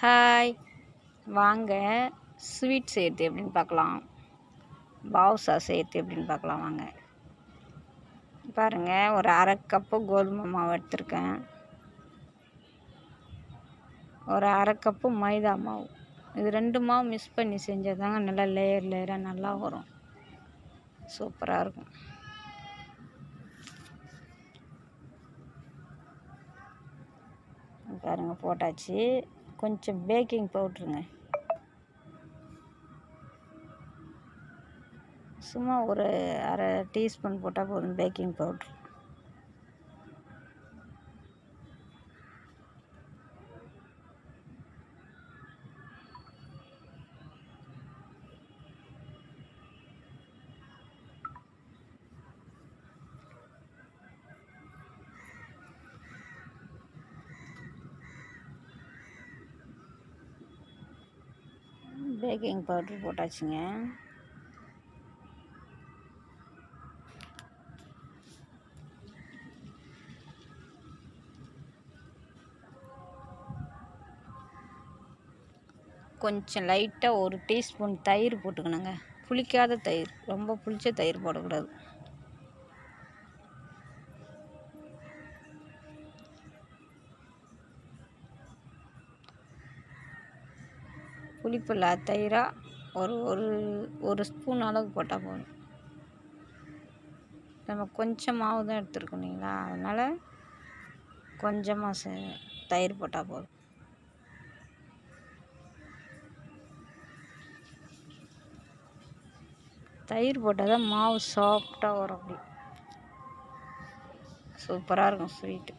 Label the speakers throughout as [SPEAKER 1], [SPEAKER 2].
[SPEAKER 1] Hi, வாங்க sweet செய்கிறது எப்படின்னு பார்க்கலாம். பாவுசா செய்கிறது எப்படின்னு பார்க்கலாம் வாங்க. பாருங்கள், ஒரு அரை கப்பு கோதுமை மாவு எடுத்திருக்கேன். ஒரு அரை கப்பு மைதா மாவு. இது ரெண்டு மாவு மிக்ஸ் பண்ணி செஞ்சால் தாங்க நல்லா லேயர் லேயராக நல்லா வரும், சூப்பராக இருக்கும். பாருங்கள், போட்டாச்சு. கொஞ்சம் பேக்கிங் பவுட்ருங்க, சும்மா ஒரு அரை டீஸ்பூன் போட்டால் போதும் பேக்கிங் பவுட்ரு. பேக்கிங் பவுட்ரு போட்டாச்சுங்க. கொஞ்சம் லைட்டாக ஒரு டீஸ்பூன் தயிர் போட்டுக்கணுங்க. புளிக்காத தயிர், ரொம்ப புளிச்ச தயிர் போடக்கூடாது. புளிப்பில்லாத தயிராக ஒரு ஒரு ஒரு ஸ்பூன் அளவுக்கு போட்டால் போதும். நம்ம கொஞ்சம் மாவு தான் எடுத்துருக்கோம் இல்லைங்களா, அதனால் கொஞ்சமாக தயிர் போட்டால் போதும். தயிர் போட்டால் தான் மாவு சாஃப்டாக வரும், அப்படி சூப்பராக இருக்கும் ஸ்வீட்டு.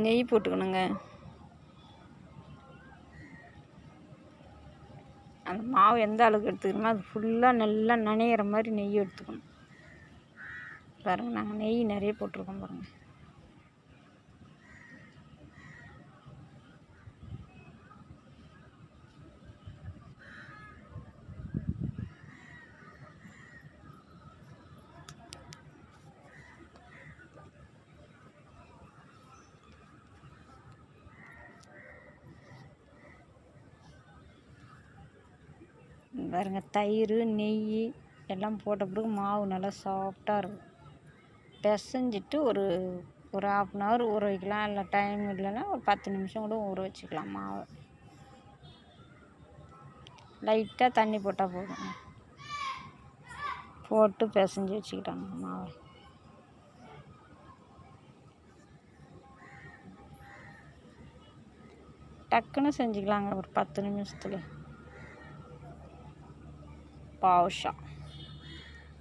[SPEAKER 1] நெய் போட்டுக்கணுங்க. அந்த மாவு எந்த அளவுக்கு எடுத்துக்கணுமோ அது ஃபுல்லாக நல்லா நனையிற மாதிரி நெய் எடுத்துக்கணும். பாருங்கள், நாங்கள் நெய் நிறைய போட்டிருக்கோம் பாருங்கள். பாருங்கள், தயிர் நெய் எல்லாம் போட்ட பிறகு மாவு நல்லா சாஃப்டாக இருக்கும். பிசைஞ்சிட்டு ஒரு ஒரு 1/2 ஊற வைக்கலாம், இல்லை டைம் இல்லைன்னா ஒரு 10 நிமிஷம் கூட ஊற வச்சுக்கலாம். மாவை லைட்டாக தண்ணி போட்டால் போதும், போட்டு பிசைஞ்சு வச்சுக்கிட்டாங்க மாவை. டக்குன்னு செஞ்சுக்கலாங்க, ஒரு 10 நிமிஷத்தில் பாவுஷா.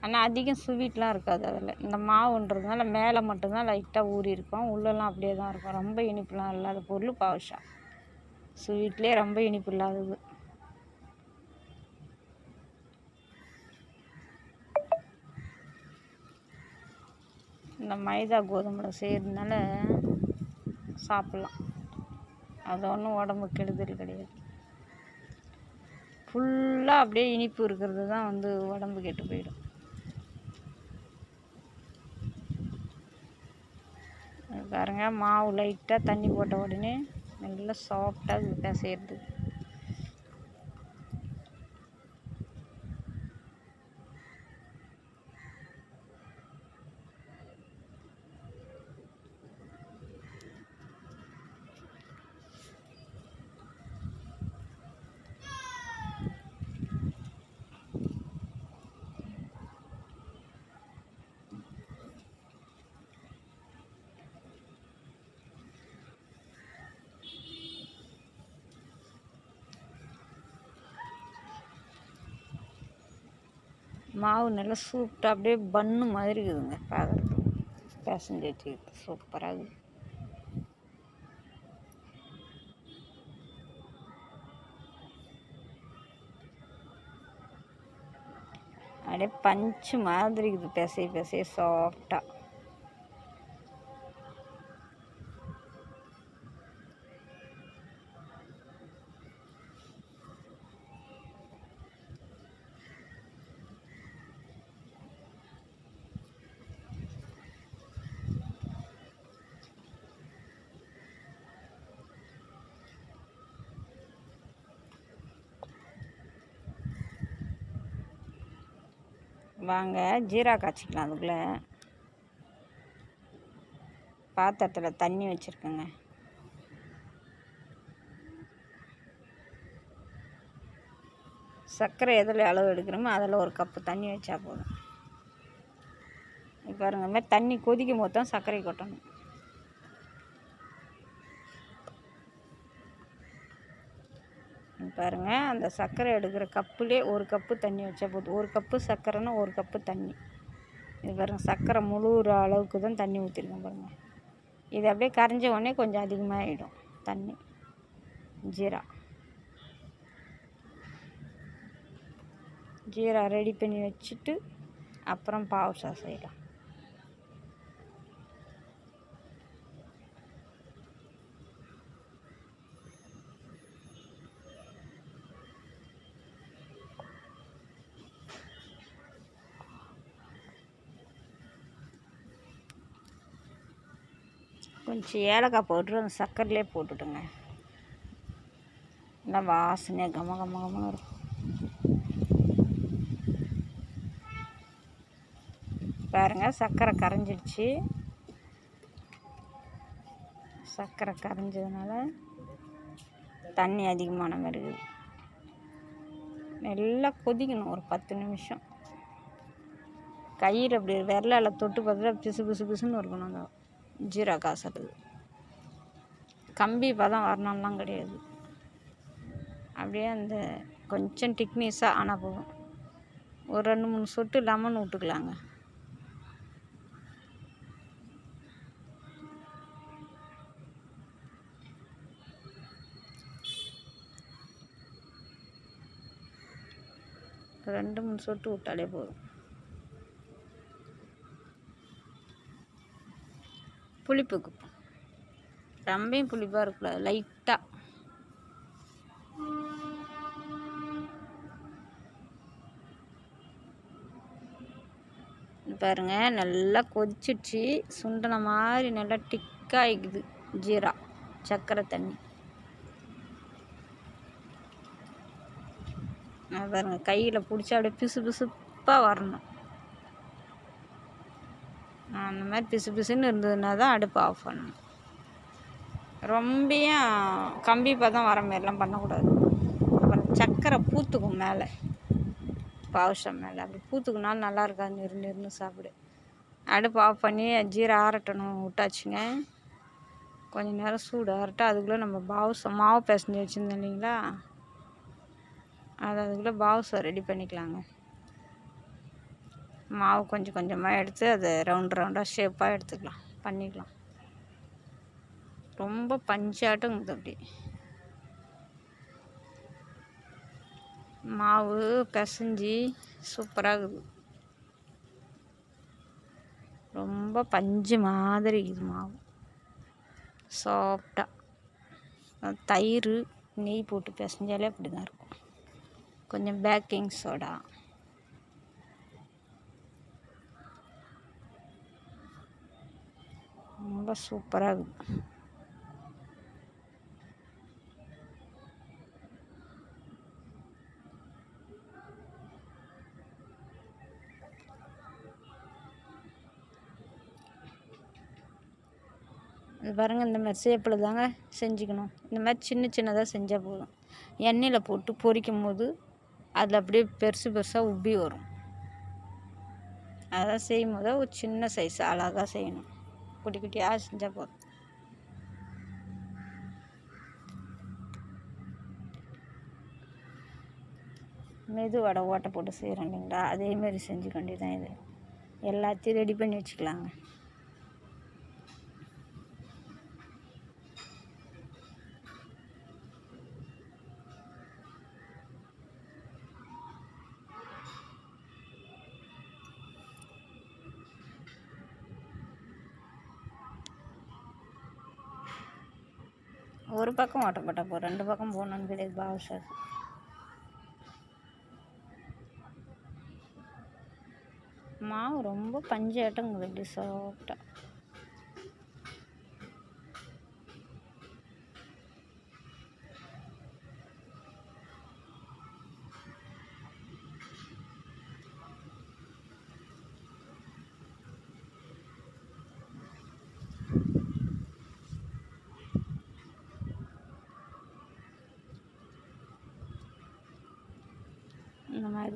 [SPEAKER 1] ஆனால் அதிகம் ஸ்வீட்லாம் இருக்காது அதில். இந்த மாவுன்றதுனால மேலே மட்டும்தான் லைட்டாக ஊறி இருக்கும், உள்ளெல்லாம் அப்படியே தான் இருக்கும். ரொம்ப இனிப்புலாம் இல்லாத பொருள் பாவுஷா. ஸ்வீட்லேயே ரொம்ப இனிப்பு இல்லாதது. இந்த மைதா கோதுமை செய்கிறதுனால சாப்பிட்லாம், அது ஒன்றும் உடம்பு கெடுதல் கிடையாது. ஃபுல்லாக அப்படியே இனிப்பு இருக்கிறது தான் உடம்பு கெட்டு போயிடும். பாருங்கள், மாவு லைட்டாக தண்ணி போட்ட உடனே நல்லா சாஃப்டாக பிசையிறது. மாவு நல்லா சூப்பராக அப்படியே பன்னு மாதிரி இருக்குதுங்க பார்க்குறது. பிசைஞ்சு வச்சுக்கிது சூப்பராக இருக்குது. அப்படியே பஞ்சு மாதிரி இருக்குது, பிசைய சாஃப்டாக. வாங்க ஜீரா காய்ச்சிக்கலாம். அதுக்குள்ளே பாத்திரத்தில் தண்ணி வச்சுருக்கேங்க. சர்க்கரை எதில் அளவு எடுக்கிறோமோ அதில் ஒரு கப்பு தண்ணி வச்சா போதும். இப்போ பாருங்க, மாதிரி தண்ணி கொதிக்கும் போது தான் சர்க்கரை கொட்டணும். பாருங்கள், அந்த சர்க்கரை எடுக்கிற கப்புலே ஒரு கப்பு தண்ணி வச்சா போதும். ஒரு கப்பு சர்க்கரைன்னா ஒரு கப்பு தண்ணி. இது பாருங்கள், சர்க்கரை முழுகிற அளவுக்கு தான் தண்ணி ஊற்றிருக்கேன் பாருங்கள். இது அப்படியே கரைஞ்ச உடனே கொஞ்சம் அதிகமாகிடும் தண்ணி. ஜீரா ரெடி பண்ணி வச்சுட்டு அப்புறம் பாவுஷா செய்யலாம். கொஞ்சம் ஏலக்காய் பவுட்ரு அந்த சர்க்கரையிலே போட்டுட்டுங்க. நல்லா வாசனையாக கம கம கமன்னு இருக்கும். பாருங்கள், சர்க்கரை கரைஞ்சிடுச்சு. சர்க்கரை கரைஞ்சதுனால தண்ணி அதிகமான மாதிரி இருக்குது. நல்லா கொதிக்கணும் ஒரு 10 நிமிஷம். கையில் அப்படி விரலால் தொட்டு பார்த்தா பிசு பிசு பிசுன்னு இருக்கணும். அந்த ஜீரா காசுறது கம்பி பதம் வரணும்லாம் கிடையாது. அப்படியே அந்த கொஞ்சம் திக்னஸாக ஆனால் போதும். ஒரு 2-3 சொட்டு லெமன் விட்டுக்கலாங்க. ஒரு 2-3 சொட்டு விட்டாலே போதும். புளிப்புக்கு ரொம்பையும் புளிப்பாக இருக்கக்கூடாது, லைட்டாக. பாருங்கள், நல்லா கொதிச்சிடுச்சு. சுண்டன மாதிரி நல்லா டிக்காகிக்குது ஜீரா சர்க்கரை தண்ணி. பாருங்கள், கையில் பிடிச்சா அப்படியே பிசு பிசுப்பாக வரணும். அந்த மாதிரி பிசு பிசுன்னு இருந்ததுன்னா தான் அடுப்பு ஆஃப் பண்ணணும். ரொம்பையும் கம்பி பதம் வர மாதிரிலாம் பண்ணக்கூடாது. அப்புறம் சர்க்கரை பூத்துக்கும் மேலே, பாவுஷம் மேலே அப்படி பூத்துக்குனாலும் நல்லா இருக்காது. நெருன்னு சாப்பிடு. அடுப்பு ஆஃப் பண்ணி ஜீரா ஆரட்டணும் விட்டாச்சுங்க. கொஞ்சம் நேரம் சூடு ஆரட்ட அதுக்குள்ளே நம்ம பாவுஷம் மாவு பிசைஞ்சு வச்சுருந்தோம் இல்லைங்களா, அதுக்குள்ளே பாவுஷம் ரெடி பண்ணிக்கலாங்க. மாவு கொஞ்சம் கொஞ்சமாக எடுத்து அதை ரவுண்டாக ஷேப்பாக எடுத்துக்கலாம், பண்ணிக்கலாம். ரொம்ப பஞ்சாட்டங்குது. அப்படி மாவு பிசைஞ்சி சூப்பராக இருக்குது. ரொம்ப பஞ்சு மாதிரி இருக்குது மாவு, சாஃப்டாக. தயிர் நெய் போட்டு பிசைஞ்சாலே அப்படி தான் இருக்கும். கொஞ்சம் பேக்கிங் சோடா, ரொம்ப சூப்பராக இருக்குது. இது பாருங்கள், இந்த மாதிரி ஷேப்பில் தாங்க செஞ்சுக்கணும். இந்த மாதிரி சின்ன சின்னதாக செஞ்சால் போதும். எண்ணெயில் போட்டு பொரிக்கும் போது அதில் அப்படியே பெருசு பெருசாக உப்பி வரும். அதான் செய்யும் போது ஒரு சின்ன சைஸ் அழகாக செய்யணும். குட்டி குட்டியாக செஞ்சால் போதும். மெது வடை ஓட்டை போட்டு செய்கிறோம் இல்லைங்களா, அதேமாரி செஞ்சுக்க வேண்டியதான். இது எல்லாத்தையும் ரெடி பண்ணி வச்சுக்கலாங்க. ஒரு பக்கம் ஓட்ட போட்டால் போ, 2 பக்கம் போகணுன்னு கிடையாது பாவுஷா. மாவு ரொம்ப பஞ்சாட்டங்குது, அப்படி சாஃப்டாக.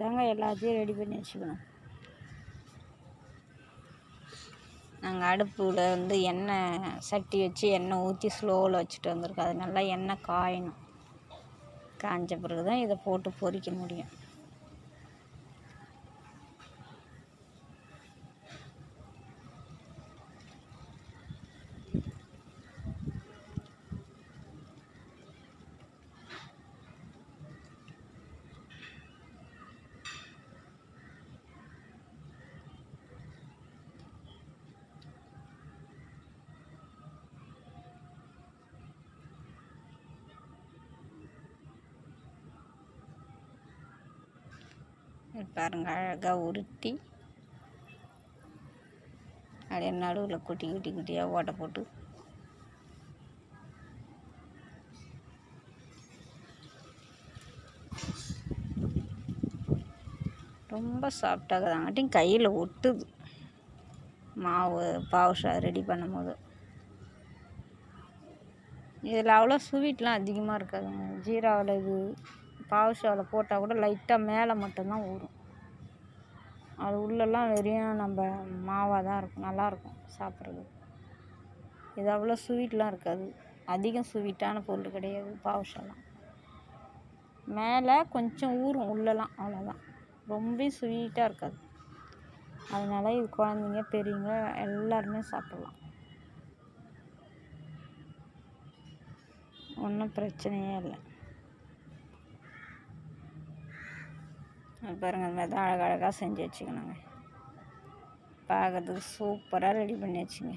[SPEAKER 1] தாங்க எல்லாத்தையும் ரெடி பண்ணி வச்சுக்கணும். நாங்கள் அடுப்பில் வந்து எண்ணெய் சட்டி வச்சு எண்ணெய் ஊற்றி ஸ்லோவில் வச்சுட்டு வந்திருக்கோம். அது நல்லா எண்ணெய் காயணும். காய்ஞ்ச பிறகு தான் இதை போட்டு பொரிக்க முடியும். பாருங்கள், அழகாக உருட்டி அப்படியே நடுவில் குட்டியாக ஓட்டை போட்டு ரொம்ப சாஃப்டாகதாங்காட்டியும் கையில் ஒட்டுது. மாவு பாவுஷா ரெடி பண்ணும்போது இதில் அவ்வளோ ஸ்வீட்லாம் அதிகமாக இருக்காதுங்க. ஜீராவில் இது பாவுஷாவில் போட்டால் கூட லைட்டாக மேலே மட்டும்தான் ஊறும். அது உள்ளெல்லாம் வெறும் நம்ம மாவாக தான் இருக்கும், நல்லாயிருக்கும் சாப்பிட்றது. இது அவ்வளோ ஸ்வீட்லாம் இருக்காது. அதிகம் ஸ்வீட்டான பொருள் கிடையாது பாவுஷாலாம். மேலே கொஞ்சம் ஊறும், உள்ளெல்லாம் அவ்வளோதான். ரொம்ப ஸ்வீட்டாக இருக்காது. அதனால் இது குழந்தைங்க பெரியவங்க எல்லாருமே சாப்பிட்லாம். ஒன்றும் பிரச்சனையே இல்லை. பாருங்கள், இந்த மாதிரி தான் அழகழகாக செஞ்சு வச்சுக்கணுங்க. பார்க்குறதுக்கு சூப்பராக ரெடி பண்ணி வச்சுங்க.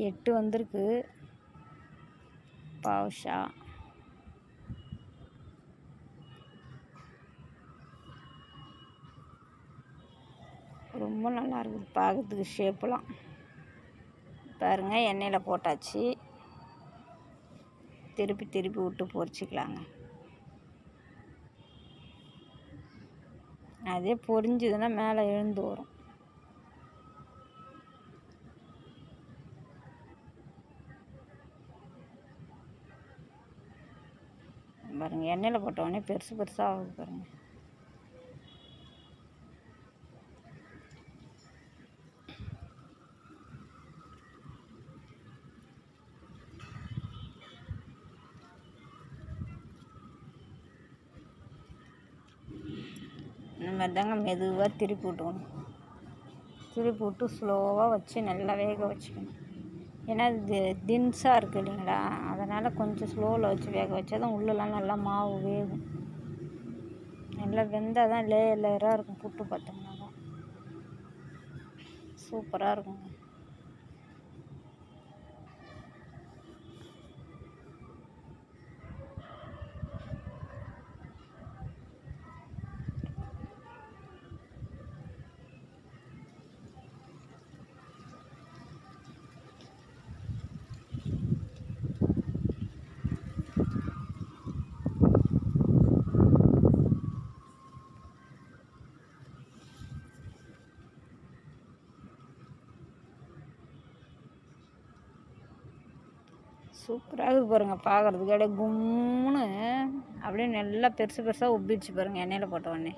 [SPEAKER 1] 8 வந்திருக்கு பாவுஷா. ரொம்ப நல்லா இருக்குது பார்க்குறதுக்கு ஷேப்பெலாம். பாருங்கள், எண்ணெயில் போட்டாச்சு. திருப்பி விட்டு பொரிச்சிக்கலாங்க. அதே பொரிஞ்சுதுன்னா மேலே எழுந்து வரும். பாருங்கள், எண்ணெயில் போட்டோடனே பெருசாக ஆகுது பாருங்கள். இந்த மாதிரி தாங்க மெதுவாக திருப்பி விட்டுக்கணும். திருப்பி விட்டு ஸ்லோவாக வச்சு நல்லா வேக வச்சுக்கணும். ஏன்னா இது தின்ஸாக இருக்குது இல்லைங்களா, அதனால் கொஞ்சம் ஸ்லோவில் வச்சு வேக வச்சா தான் உள்ளெல்லாம் நல்லா மாவு வேகும். நல்லா வெந்தால் தான் லேயராக இருக்கும். புட்டு பார்த்தோம்னா தான் சூப்பராக இருக்குங்க. சூப்பராக இருக்குது பாருங்கள். பார்க்குறதுக்கு அப்படியே கும்முன்னு அப்படியே நல்லா பெருசாக உப்பிடுச்சு பாருங்கள். எண்ணெயில் போட்டோடனே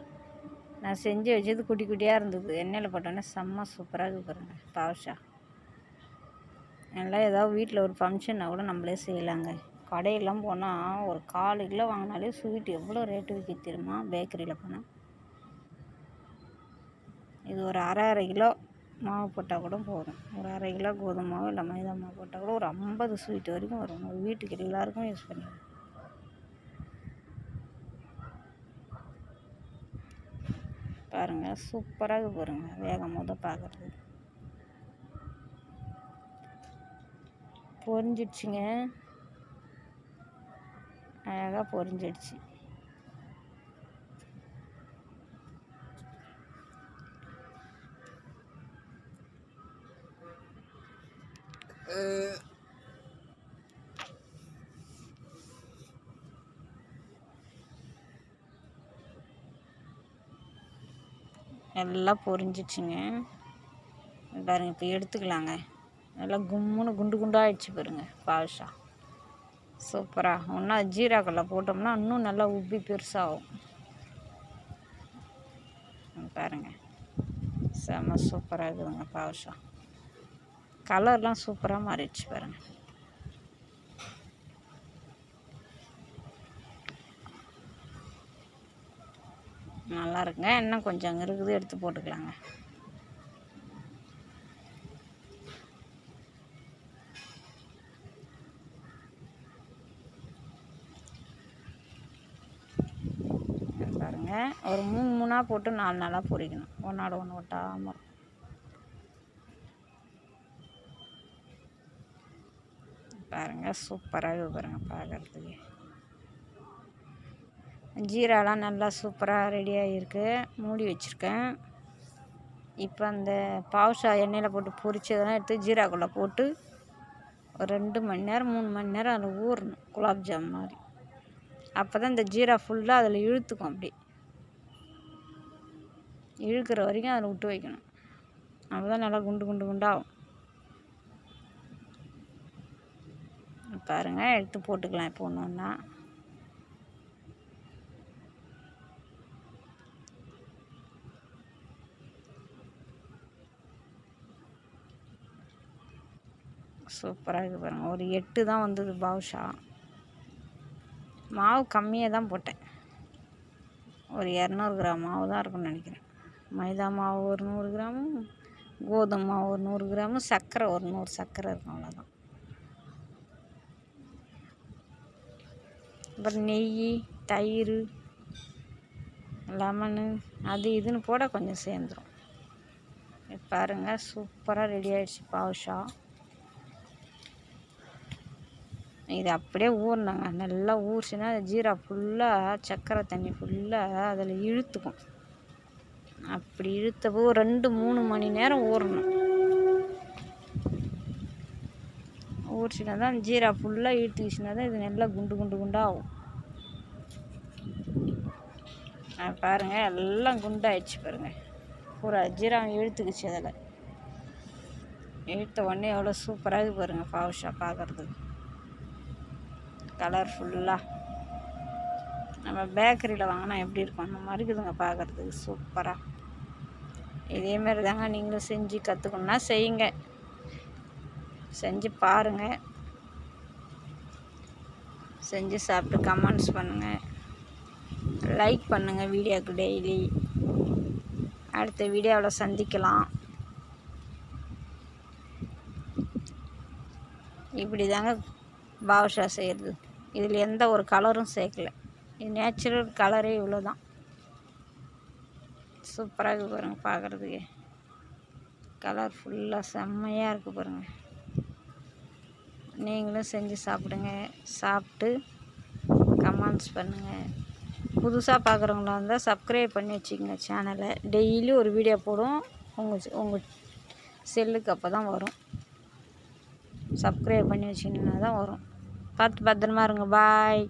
[SPEAKER 1] நான் செஞ்சு வச்சது குட்டியாக இருந்தது. எண்ணெயில் போட்டோடனே செம்ம சூப்பராக இருக்குது பாருங்கள் பாவுஷா. நல்லா ஏதாவது வீட்டில் ஒரு ஃபங்க்ஷன்னா கூட நம்மளே செய்யலாங்க. கடையெல்லாம் போனால் ஒரு 4 கிலோ வாங்கினாலே ஸ்வீட் எவ்வளோ ரேட்டு விற்கிது தெரியுமா பேக்கரியில் போனால். இது ஒரு அரை கிலோ மாவு போட்டால் கூட போதும். ஒரு அரை கிலோ கோதுமை மாவு இல்லை மைதா மாவு போட்டால் கூட ஒரு 50 ஸ்வீட் வரைக்கும் வரும். ஒரு வீட்டுக்கு எல்லாருக்கும் யூஸ் பண்ணிக்கலாம். பாருங்கள், சூப்பராக பாருங்கள். வேகம் போது பார்க்குறது பொரிஞ்சிடுச்சுங்க. அழகாக பொரிஞ்சிடுச்சு. எல்லாம் பொரிஞ்சிச்சுங்க. பாருங்கள், இப்போ எடுத்துக்கலாங்க. நல்லா கும்முன்னு குண்டாகிடுச்சு பாருங்கள் பாவுஷா. சூப்பராக. இன்னும் ஜீராக்கல்ல போட்டோம்னா இன்னும் நல்லா உப்பி பெருசாகும். பாருங்கள், செம்ம சூப்பராக இருக்குதுங்க பாதுஷா. கலர்லாம் சூப்பராக மாறிடுச்சு பாருங்கள். நல்லா இருக்குங்க. இன்னும் கொஞ்சம் அங்கே இருக்குது, எடுத்து போட்டுக்கலாங்க. பாருங்கள், ஒரு 3 போட்டு 4 நாளாக பொரிக்கணும், ஒன்றோட ஒன்று ஒட்டாமல். பாருங்கள், சூப்பராக இருக்குது பாருங்கள் பார்க்குறதுக்கு. ஜீராலாம் நல்லா சூப்பராக ரெடியாக இருக்குது, மூடி வச்சுருக்கேன். இப்போ அந்த பாதுஷா எண்ணெயில் போட்டு பொரிச்சதெல்லாம் எடுத்து ஜீராக்குள்ளே போட்டு ஒரு 2 மணி நேரம் 3 மணி நேரம் அதில் ஊறணும், குலாப் ஜாம் மாதிரி. அப்போ தான் இந்த ஜீரா ஃபுல்லாக அதில் இழுத்துக்கும். அப்படி இழுக்கிற வரைக்கும் அதில் விட்டு வைக்கணும். அப்போ தான் நல்லா குண்டு குண்டு குண்டாகும். பாருங்கள், எடுத்து போட்டுக்கலாம் இப்போ ஒன்று ஒன்றா. சூப்பராக இருக்குது பாருங்கள். ஒரு 8 தான் வந்தது பாதுஷா. மாவு கம்மியாக தான் போட்டேன், ஒரு 200 கிராம் மாவு தான் இருக்குன்னு நினைக்கிறேன். மைதா மாவு ஒரு 100 கிராமு, கோதுமை மாவு ஒரு 100 கிராமு, சர்க்கரை ஒரு 100 சர்க்கரை இருக்கும், அவ்வளோதான். அப்புறம் நெய், தயிர், லெமனு அது இதுன்னு போட கொஞ்சம் சேர்ந்துடும். பாருங்கள், சூப்பராக ரெடி ஆகிடுச்சு பாதுஷா. இது அப்படியே ஊறினாங்க, நல்லா ஊறிச்சுன்னா ஜீரா ஃபுல்லாக சர்க்கரை தண்ணி ஃபுல்லாக அதில் இழுத்துக்கும். அப்படி இழுத்தப்போ 2-3 மணி நேரம் ஊறணும். ஊறிச்சுன்னா தான் ஜீரா ஃபுல்லாக இழுத்துக்கிச்சுன்னா தான் இது நல்லா குண்டு குண்டு குண்டாகும். பாருங்கள், எல்லாம் குண்டாயிடுச்சு பாருங்கள். பூரா ஜீரா இழுத்துக்குச்சு. அதில் இழுத்த உடனே எவ்வளோ சூப்பராக இருக்குது பாருங்கள் பாதுஷா பார்க்குறதுக்கு. கலர்ஃபுல்லாக நம்ம பேக்கரியில் வாங்கினா எப்படி இருக்கும் அந்த மாதிரி இருக்குதுங்க பார்க்குறதுக்கு சூப்பராக. இதேமாரி தாங்க நீங்களும் செஞ்சு கற்றுக்கணுன்னா செய்யுங்க, செஞ்சு பாருங்கள், செஞ்சு சாப்பிட்டு கமெண்ட்ஸ் பண்ணுங்கள், லைக் பண்ணுங்கள் வீடியோவுக்கு டெய்லி. அடுத்த வீடியோவில் சந்திக்கலாம். இப்படி தாங்க பாதுஷா செய்கிறது. இதில் எந்த ஒரு கலரும் சேர்க்கலை, இது நேச்சுரல் கலரே இவ்வளோ தான். சூப்பராக இருக்குது பாருங்கள் பார்க்குறதுக்கு. கலர் ஃபுல்லாக செம்மையாக இருக்குது பாருங்கள். நீங்களும் செஞ்சு சாப்பிடுங்க, சாப்பிட்டு கமெண்ட்ஸ் பண்ணுங்கள். புதுசாக பார்க்குறவங்களா இருந்தால் சப்ஸ்கிரைப் பண்ணி வச்சுக்கோங்க சேனலை. டெய்லி ஒரு வீடியோ போடும், உங்கள் செல்லுக்கு அப்போ தான் வரும். சப்ஸ்கிரைப் பண்ணி வச்சிங்கன்னா தான் வரும். பார்த்து பத்திரமா இருங்க. பாய்.